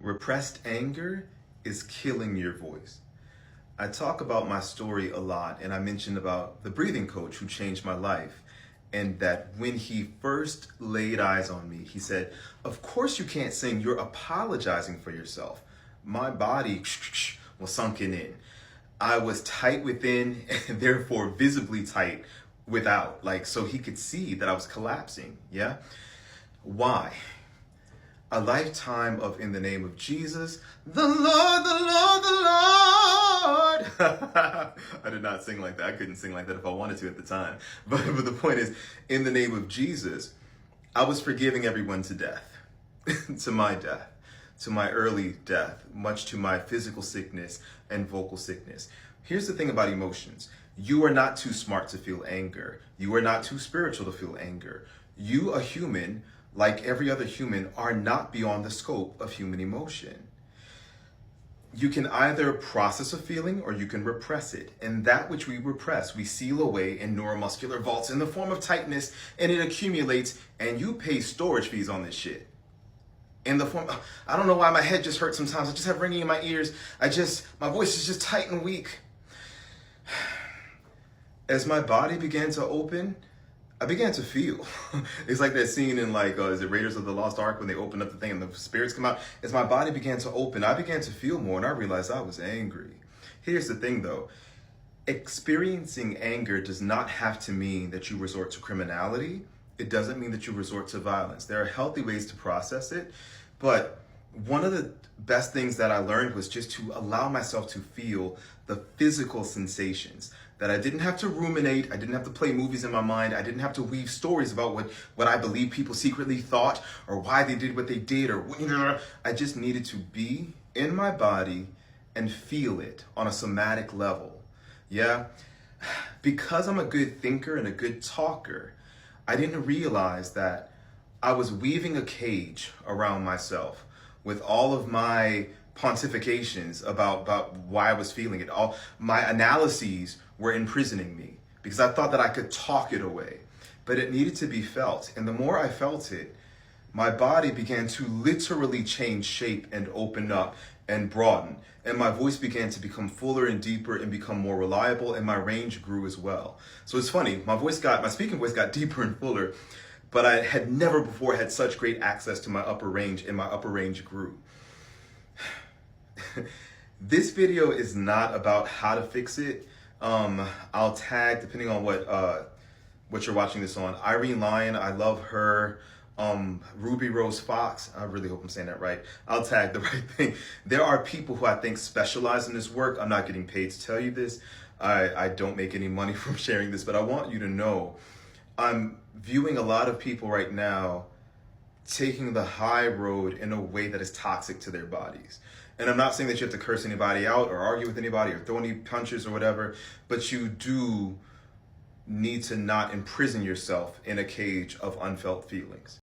Repressed anger is killing your voice. I talk about my story a lot, and I mentioned about the breathing coach who changed my life. And that when he first laid eyes on me, he said, "Of course you can't sing, you're apologizing for yourself." My body was sunken in. I was tight within and therefore visibly tight without. So he could see that I was collapsing. Yeah? Why? A lifetime of "In the name of Jesus, the Lord, the Lord, the Lord." I did not sing like that. I couldn't sing like that if I wanted to at the time. But the point is, in the name of Jesus, I was forgiving everyone to death, to my death, to my early death, much to my physical sickness and vocal sickness. Here's the thing about emotions. You are not too smart to feel anger. You are not too spiritual to feel anger. You, a human, like every other human, are not beyond the scope of human emotion. You can either process a feeling or you can repress it. And that which we repress, we seal away in neuromuscular vaults in the form of tightness, and it accumulates, and you pay storage fees on this shit. In the form, I don't know why my head just hurts sometimes. I just have ringing in my ears. My voice is just tight and weak. As my body began to open, I began to feel. It's like that scene in is it Raiders of the Lost Ark when they open up the thing and the spirits come out? As my body began to open, I began to feel more, and I realized I was angry. Here's the thing though. Experiencing anger does not have to mean that you resort to criminality. It doesn't mean that you resort to violence. There are healthy ways to process it, but one of the best things that I learned was just to allow myself to feel the physical sensations. That I didn't have to ruminate, I didn't have to play movies in my mind, I didn't have to weave stories about what I believe people secretly thought or why they did what they did I just needed to be in my body and feel it on a somatic level. Yeah? Because I'm a good thinker and a good talker, I didn't realize that I was weaving a cage around myself with all of my pontifications about why I was feeling it. All my analyses were imprisoning me because I thought that I could talk it away, but it needed to be felt. And the more I felt it, my body began to literally change shape and open up and broaden. And my voice began to become fuller and deeper and become more reliable, and my range grew as well. So it's funny, my speaking voice got deeper and fuller, but I had never before had such great access to my upper range, and my upper range grew. This video is not about how to fix it. I'll tag, depending on what you're watching this on, Irene Lyon, I love her. Ruby Rose Fox, I really hope I'm saying that right. I'll tag the right thing. There are people who I think specialize in this work. I'm not getting paid to tell you this. I don't make any money from sharing this, but I want you to know I'm viewing a lot of people right now taking the high road in a way that is toxic to their bodies. And I'm not saying that you have to curse anybody out or argue with anybody or throw any punches or whatever, but you do need to not imprison yourself in a cage of unfelt feelings.